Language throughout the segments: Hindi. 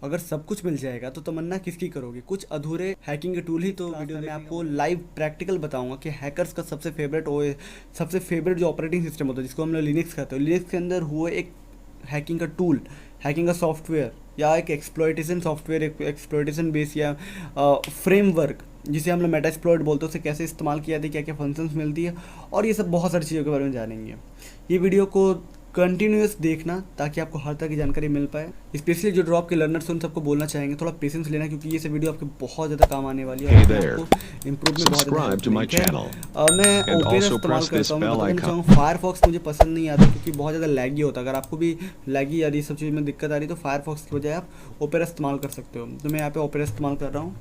अगर सब कुछ मिल जाएगा तो तमन्ना किसकी करोगे? कुछ अधूरे हैकिंग के टूल ही तो वीडियो में आपको लाइव प्रैक्टिकल बताऊंगा कि हैकर्स का सबसे फेवरेट जो ऑपरेटिंग सिस्टम होता है जिसको हम लोग लिनक्स कहते हैं, लिनक्स के अंदर हुए एक हैकिंग का टूल, हैकिंग का सॉफ्टवेयर या एक एक्सप्लॉयटेशन सॉफ्टवेयर, एक एक्सप्लॉयटेशन बेस या फ्रेमवर्क जिसे हम लोग मेटास्प्लॉइट बोलते हैं, उसे कैसे इस्तेमाल किया जाता है, क्या क्या फंक्शंस मिलती है, और ये सब बहुत सारी चीज़ों के बारे में जानेंगे। ये वीडियो को कंटिन्यूस देखना ताकि आपको हर तरह की जानकारी मिल पाए। स्पेशली जो ड्रॉप के लर्नर्स हैं उन सबको बोलना चाहेंगे थोड़ा पेशेंस लेना, क्योंकि ये सब वीडियो आपके बहुत ज़्यादा काम आने वाली है और आपको इम्प्रूव में बहुत ज़्यादा हेल्प मिलेगी। मैं ओपेरा इस्तेमाल करता हूँ, मैं बताना चाहूँगा फायरफॉक्स मुझे पसंद नहीं आता क्योंकि बहुत ज़्यादा लैगी होता है। अगर आपको भी लैगी या ये सब चीज़ में दिक्कत आ रही है तो फायरफॉक्स की बजाय आप ओपेरा इस्तेमाल कर सकते हो। तो मैं यहाँ पे ओपेरा इस्तेमाल कर रहा हूँ।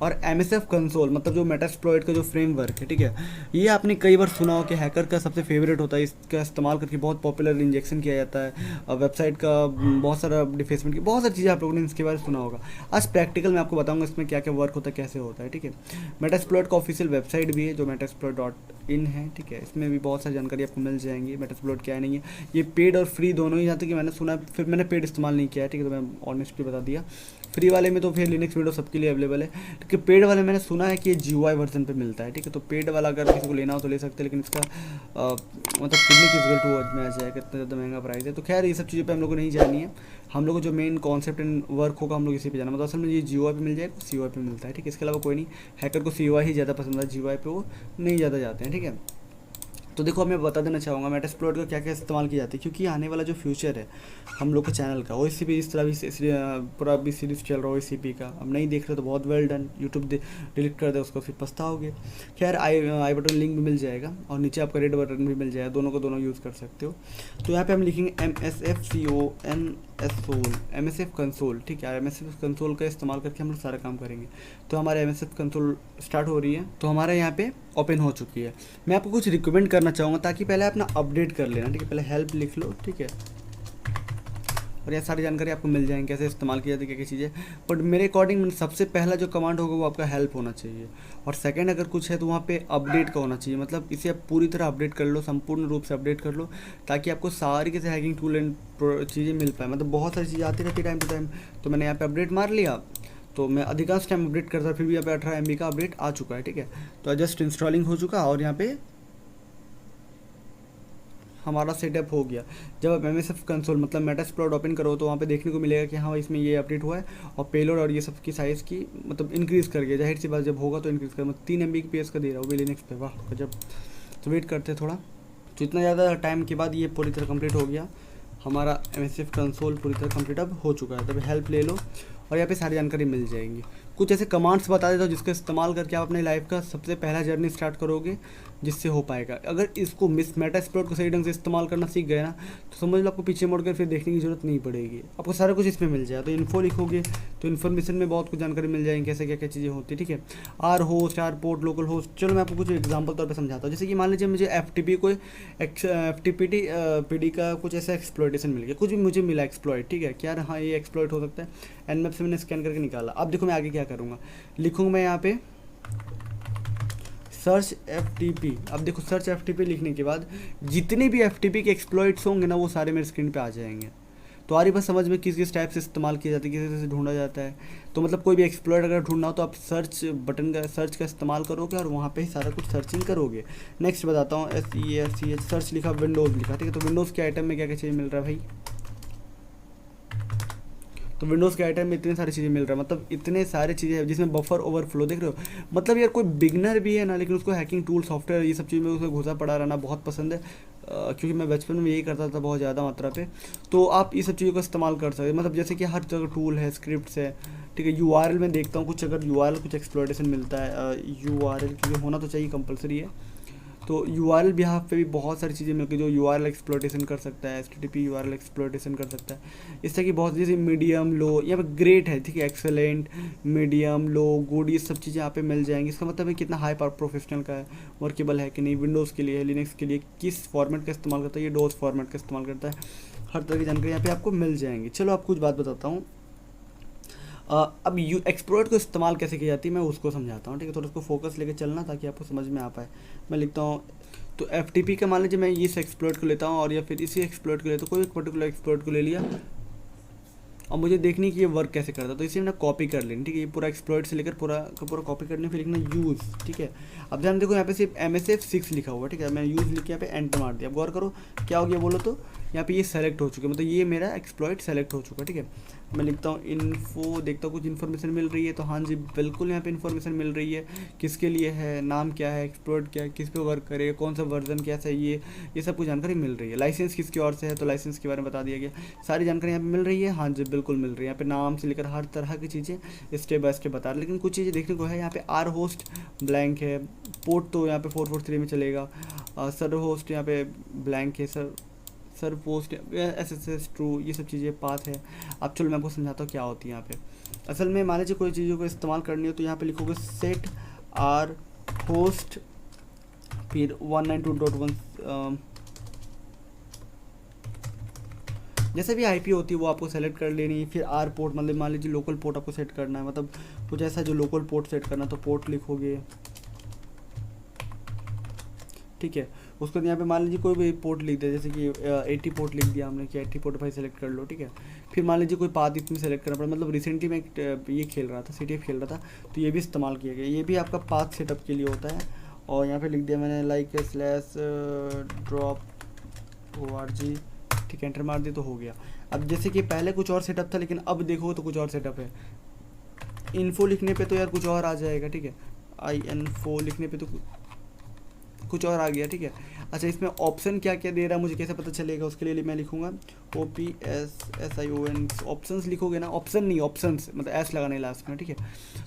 और MSF कंसोल मतलब जो मेटास्प्लॉइट का जो फ्रेमवर्क है, ठीक है, ये आपने कई बार सुना हो कि हैकर का सबसे फेवरेट होता है, इसका इस्तेमाल करके बहुत पॉपुलर इंजेक्शन किया जाता है वेबसाइट का, बहुत सारा डिफेसमेंट की बहुत सारी चीज़ें आप लोगों ने इसके बारे में सुना होगा। आज प्रैक्टिकल मैं आपको बताऊंगा इसमें क्या क्या वर्क होता है, कैसे होता है, ठीक है। मेटास्प्लॉइट का ऑफिशियल वेबसाइट भी है जो metasploit.in है, ठीक है, इसमें भी बहुत सारी जानकारी आपको मिल जाएंगी। मेटास्प्लॉइट क्या है नहीं है, ये पेड और फ्री दोनों ही, यहाँ तक कि मैंने सुना है, फिर मैंने पेड इस्तेमाल नहीं किया है, ठीक है, तो मैं ऑनेस्टली बता दिया। फ्री वाले में तो फिर लिनक्स विंडोज सबके लिए अवेलेबल है, क्योंकि पेड वाले मैंने सुना है कि ये GUI वर्जन पे मिलता है, ठीक है। तो पेड वाला अगर किसी को लेना हो तो ले सकते हैं, लेकिन इसका मतलब कितनी फिजिकल टू में आ जाएगा, कितना ज़्यादा महंगा प्राइस है। तो खैर ये सब चीज़ों पे हम लोग को नहीं जानी है, हम लोग को जो मेन कॉन्सेप्ट एंड वर्क होगा हम लोग इसी पे जाना, मतलब असल में ये GUI पे मिल जाएगा, CUI पे मिलता है, ठीक है। इसके अलावा कोई नहीं, हैकर को CUI ही ज़्यादा पसंद है, GUI पे वो नहीं ज़्यादा जाते हैं, ठीक है। तो देखो मैं बता देना चाहूँगा मेटास्प्लॉइट का क्या क्या इस्तेमाल किया जाता है, क्योंकि आने वाला जो फ्यूचर है हम लोग के चैनल का, OSCP इस तरह भी पूरा भी सीरीज़ चल रहा है OSCP का। अब नहीं देख रहे तो बहुत वेल डन, यूट्यूब डिलीट कर दे उसको फिर पछताओगे। खैर आई बटन लिंक भी मिल जाएगा और नीचे आपका रेड बटन भी मिल जाएगा, दोनों को दोनों यूज़ कर सकते हो। तो यहाँ पे हम लिखेंगे MSF कंसोल, ठीक है। MSF कंसोल का इस्तेमाल करके हम लोग सारा काम करेंगे। तो हमारे MSF कंसोल स्टार्ट हो रही है, तो हमारे यहाँ पे ओपन हो चुकी है। मैं आपको कुछ रिकमेंड करना चाहूँगा ताकि पहले अपना अपडेट कर लेना, ठीक है। पहले हेल्प लिख लो, ठीक है, और यह सारी जानकारी आपको मिल जाएंगी कैसे इस्तेमाल किया जाती है, क्या क्या चीज़ें। बट मेरे अकॉर्डिंग सबसे पहला जो कमांड होगा वो आपका हेल्प होना चाहिए, और सेकंड अगर कुछ है तो वहाँ पे अपडेट का होना चाहिए, मतलब इसे आप पूरी तरह अपडेट कर लो, संपूर्ण रूप से अपडेट कर लो, ताकि आपको सारी कैसे हैकिंग टूल एंड चीज़ें मिल पाए। मतलब बहुत सारी चीज़ें आती रहती है टाइम टू टाइम, तो मैंने यहाँ पे अपडेट मार लिया। तो मैं अधिकांश टाइम अपडेट करता था, फिर भी यहाँ पे 18 MB का अपडेट आ चुका है, ठीक है। तो जस्ट इंस्टॉलिंग हो चुका और यहाँ पे हमारा सेटअप हो गया। जब आप MSF कंसोल मतलब मेटास्प्लॉइट ओपन करो तो वहाँ पे देखने को मिलेगा कि हाँ इसमें ये अपडेट हुआ है, और पेलोड और ये सब की साइज़ की मतलब इंक्रीज़ कर गया। जाहिर सी बात जब होगा तो इंक्रीज़ कर, मतलब 3 MB की PS का दे रहा है वो भी लिनक्स पे, वाह जब। तो वेट करते थोड़ा, तो इतना ज़्यादा टाइम के बाद ये पूरी तरह कंप्लीट हो गया हमारा MSF कंसोल, पूरी तरह कंप्लीट अब हो चुका है। तब हेल्प ले लो और यहाँ पे सारी जानकारी मिल जाएंगी। कुछ ऐसे कमांड्स बता देता हूँ जिसका इस्तेमाल करके आप अपने लाइफ का सबसे पहला जर्नी स्टार्ट करोगे, जिससे हो पाएगा। अगर इसको मेटास्प्लॉइट को सही ढंग से इस्तेमाल करना सीख गए ना तो समझ लो आपको पीछे मुड़कर फिर देखने की जरूरत नहीं पड़ेगी, आपको सारा कुछ इसमें मिल जाएगा। तो इन्फो लिखोगे तो इन्फॉर्मेशन में बहुत कुछ जानकारी मिल जाएगी, कैसे क्या क्या चीज़ें होती है, ठीक है। R host, R port, local host. चलो मैं आपको कुछ एग्जाम्पल तौर पर समझाता हूँ। जैसे कि मान लीजिए मुझे FTP को FTPD PD का कुछ ऐसा एक्सप्लॉइटेशन मिल गया, कुछ भी मुझे मिला एक्सप्लॉइट, ठीक है, क्या हाँ ये एक्सप्लॉइट हो सकता है। Nmap से मैंने स्कैन करके निकाला। अब देखो मैं आगे क्या करूँगा, लिखूँगा मैं यहाँ पे सर्च FTP। अब देखो सर्च FTP लिखने के बाद जितने भी FTP के एक्सप्लॉइट्स होंगे ना वो सारे मेरे स्क्रीन पे आ जाएंगे। तो आ रही बस समझ में किस किस टाइप से इस्तेमाल किया जाता है, किस तरह से ढूंढा जाता है। तो मतलब कोई भी एक्सप्लॉइट अगर ढूंढना हो तो आप सर्च बटन का सर्च का इस्तेमाल करोगे और वहाँ पे ही सारा कुछ सर्चिंग करोगे। नेक्स्ट बताता हूँ SEARCH, सर्च लिखा, विंडोज़ लिखा, ठीक है। तो विंडोज़ के आइटम में क्या क्या चीज़ मिल रहा है भाई, तो विंडोज़ के आइटम में इतनी सारी चीज़ें मिल रहा है, मतलब इतने सारे चीज़ें हैं जिसमें बफर ओवरफ्लो देख रहे हो। मतलब यार कोई बिगनर भी है ना, लेकिन उसको हैकिंग टूल सॉफ्टवेयर ये सब चीज़ में उसको घुसा पड़ा रहना बहुत पसंद है, क्योंकि मैं बचपन में यही करता था बहुत ज़्यादा मात्रा पे। तो आप ये सब चीज़ों का इस्तेमाल कर सकते हैं, मतलब जैसे कि हर जगह टूल है, स्क्रिप्ट्स है, ठीक है। URL में देखता हूँ कुछ, अगर URL कुछ एक्सप्लॉइटेशन मिलता है, URL क्योंकि होना तो चाहिए, कंपलसरी है। तो URL भी यहाँ पे भी बहुत सारी चीज़ें मिलती है जो URL एक्सप्लॉइटेशन कर सकता है, HTTP URL एक्सप्लॉइटेशन कर सकता है। इस तरह की बहुत जैसे मीडियम, लो, यहाँ पे ग्रेट है, ठीक है, एक्सेलेंट, मीडियम, लो, गुड, ये सब चीज़ें यहाँ पे मिल जाएंगी। इसका मतलब है कितना हाई पावर प्रोफेशनल का है, वर्केबल है कि नहीं, विंडोज़ के लिए है, लिनक्स के लिए किस फॉर्मेट का इस्तेमाल करता है, ये डोज फॉर्मेट का इस्तेमाल करता है, हर तरह की जानकारी यहाँ पे आपको मिल जाएंगी। चलो आप कुछ बात बताता हूँ। अब एक्सप्लॉइट को इस्तेमाल कैसे की जाती है मैं उसको समझाता हूँ, ठीक है। थोड़ा उसको फोकस लेके चलना ताकि आपको समझ में आ पाए। मैं लिखता हूँ तो FTP का मान लीजिए मैं इस एक्सप्लॉइट को लेता हूँ और या फिर इसी एक्सप्लॉइट को लेता हूँ, कोई एक पर्टिकुलर एक्सप्लॉइट को ले लिया और मुझे देखनी कि ये वर्क कैसे करता है, तो इसे ना कॉपी कर लेनी, ठीक है। ये पूरा एक्सप्लॉइट से लेकर पूरा का पूरा कॉपी करने, फिर लिखना यूज़, ठीक है। अब ध्यान देखो यहाँ पे सिर्फ MSF6 लिखा हुआ है, ठीक है। मैं यूज़ लिख के यहाँ पे एंटर मार दिया। अब गौर करो क्या हो गया बोलो तो, यहाँ पे ये सेलेक्ट हो चुका है, मतलब ये मेरा एक्सप्लॉइट सेलेक्ट हो चुका है, ठीक है। मैं लिखता हूँ इन्फो, देखता हूँ कुछ इन्फॉर्मेशन मिल रही है, तो हाँ जी बिल्कुल यहाँ पे इन्फॉर्मेशन मिल रही है। किसके लिए है, नाम क्या है, एक्सप्लॉइट क्या है, किस पे वर्क करेगा, कौन सा वर्जन क्या चाहिए, ये सब कुछ जानकारी मिल रही है। लाइसेंस किसकी ओर से है, तो लाइसेंस के बारे में बता दिया गया। सारी जानकारी यहाँ पे मिल रही है, हाँ जी बिल्कुल मिल रही है। यहाँ पे नाम से लेकर हर तरह की चीज़ें स्टेप बाय स्टेप बता रहे, लेकिन कुछ चीज़ें देखने को है। यहाँ पे आर होस्ट ब्लैंक है, पोर्ट तो यहाँ पे 443 में चलेगा। सर होस्ट यहाँ पे ब्लैंक है, सर पोस्ट SSS ट्रू, ये सब चीज़ें पाथ है। अब चलो मैं आपको समझाता हूँ क्या होती है यहाँ पे। असल में मान लीजिए कोई चीज़ों को इस्तेमाल करनी हो, तो यहाँ पे लिखोगे सेट आर होस्ट, फिर 192.1 जैसे भी IP होती है वो आपको सेलेक्ट कर लेनी। फिर आर पोर्ट, मतलब मान लीजिए लोकल पोर्ट आपको सेट करना है, मतलब कुछ ऐसा जो लोकल पोर्ट सेट करना, तो पोर्ट लिखोगे, ठीक है। उसके बाद यहाँ पे मान लीजिए कोई भी पोर्ट लिख दिया, जैसे कि 80 पोर्ट लिख दिया हमने कि 80 पोर्ट भाई सेलेक्ट कर लो, ठीक है। फिर मान लीजिए कोई पाथ इसमें सेलेक्ट करना पड़ा, मतलब रिसेंटली मैं ये खेल रहा था, CTF खेल रहा था, तो ये भी इस्तेमाल किया गया। ये भी आपका पाथ सेटअप के लिए होता है। और यहाँ पे लिख दिया मैंने लाइक /drop.org, ठीक है, एंटर मार दिया तो हो गया। अब जैसे कि पहले कुछ और सेटअप था, लेकिन अब देखो तो कुछ और सेटअप है। इन्फो लिखने पे तो यार कुछ और आ जाएगा, ठीक है। INFO लिखने पे तो कुछ और आ गया, ठीक है। अच्छा, इसमें ऑप्शन क्या क्या दे रहा है मुझे कैसे पता चलेगा, उसके लिए मैं लिखूंगा OPSSION। ऑप्शंस लिखोगे ना, ऑप्शन नहीं ऑप्शंस, मतलब एस लगाने लास्ट में, ठीक है।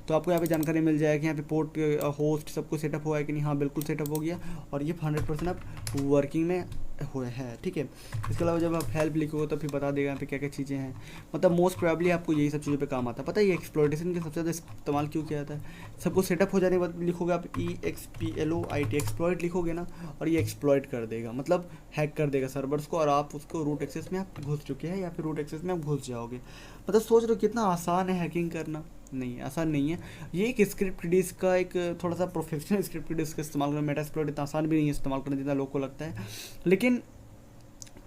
तो आपको यहाँ पे जानकारी मिल जाएगी, यहाँ पे पोर्ट होस्ट सब कुछ सेटअप हुआ है कि नहीं, हाँ बिल्कुल सेटअप हो गया, और ये 100% अब वर्किंग में हुए है, ठीक है। इसके अलावा जब आप हेल्प लिखोगे तो फिर बता देगा यहाँ पे क्या क्या चीज़ें हैं, मतलब मोस्ट प्रोबेबली आपको यही सब चीज़ों पे काम आता है। पता है ये एक्सप्लॉइटेशन का सबसे ज़्यादा इस्तेमाल क्यों किया जाता है। सब कुछ सेटअप हो जाने के बाद लिखोगे आप EXPLOIT एक्सप्लॉइट लिखोगे ना, और ये एक्सप्लॉइट कर देगा, मतलब हैक कर देगा सर्वर्स को, और आप उसको रूट एक्सेस में आप घुस चुके हैं, या फिर रूट एक्सेस में आप घुस जाओगे। मतलब सोच रहे हो कितना आसान है हैकिंग करना। नहीं, आसान नहीं है। ये एक स्क्रिप्ट डिस्क का एक थोड़ा सा प्रोफेशनल स्क्रिप्ट डिस्क का इस्तेमाल करना, मेटास्प्लॉइट इतना आसान भी नहीं है इस्तेमाल करना जितना लोग को लगता है, लेकिन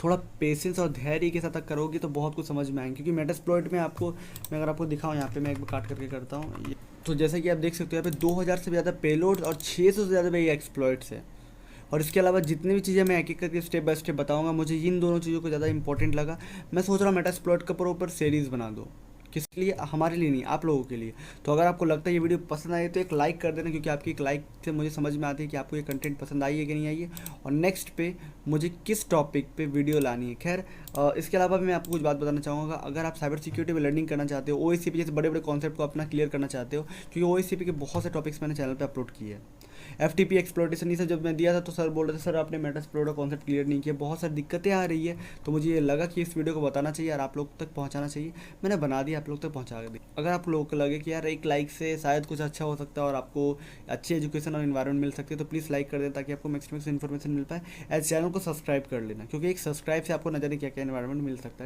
थोड़ा पेशेंस और धैर्य के साथ करोगे तो बहुत कुछ समझ में आएंगे। क्योंकि मेटास्प्लॉइट में आपको, मैं अगर आपको दिखाऊँ यहाँ पे, मैं एक बार काट करके करता हूँ, तो जैसे कि आप देख सकते हो यहाँ पे 2000 से ज़्यादा पेलोड्स और 600 से ज़्यादा ये एक्सप्लॉइट्स है। और इसके अलावा जितनी भी चीज़ें मैं एक एक करके स्टेप बाय स्टेप बताऊंगा, मुझे इन दोनों चीज़ों को ज़्यादा इंपॉर्टेंट लगा। मैं सोच रहा हूँ मेटास्प्लॉइट के ऊपर सीरीज़ बना दो। किसके लिए, हमारे लिए नहीं, आप लोगों के लिए। तो अगर आपको लगता है ये वीडियो पसंद आई तो एक लाइक कर देना, क्योंकि आपकी एक लाइक से मुझे समझ में आती है कि आपको ये कंटेंट पसंद आई है कि नहीं आई है, और नेक्स्ट पे मुझे किस टॉपिक पे वीडियो लानी है। खैर इसके अलावा भी मैं आपको कुछ बात बताना चाहूँगा। अगर आप साइबर सिक्योरिटी में लर्निंग करना चाहते हो, OSCP जैसे बड़े बड़े कॉन्सेप्ट को अपना क्लियर करना चाहते हो, क्योंकि OSCP के बहुत से टॉपिक्स मैंने चैनल पर अपलोड किए हैं। FTP एक्सप्लोटेशन, ये सब जब मैं दिया था तो सर बोल रहे थे सर आपने मेटास्प्लॉइट का कॉन्सेप्ट क्लियर नहीं किया, बहुत सारी दिक्कतें आ रही है। तो मुझे ये लगा कि इस वीडियो को बताना चाहिए और आप लोग तक पहुंचाना चाहिए, मैंने बना दिया, आप लोग तक पहुंचा दी। अगर आप लोगों को लगे कि यार एक लाइक से शायद कुछ अच्छा हो सकता है और आपको अच्छी एजुकेशन और इन्वायरमेंट मिल सकती है, तो प्लीज़ लाइक कर दें ताकि आपको मैक्सिमम इन्फॉर्मेशन मिल पाए। एज चैनल को सब्सक्राइब कर लेना, क्योंकि एक सब्सक्राइब से आपको न जाने क्या क्या इन्वायरमेंट मिल सकता है।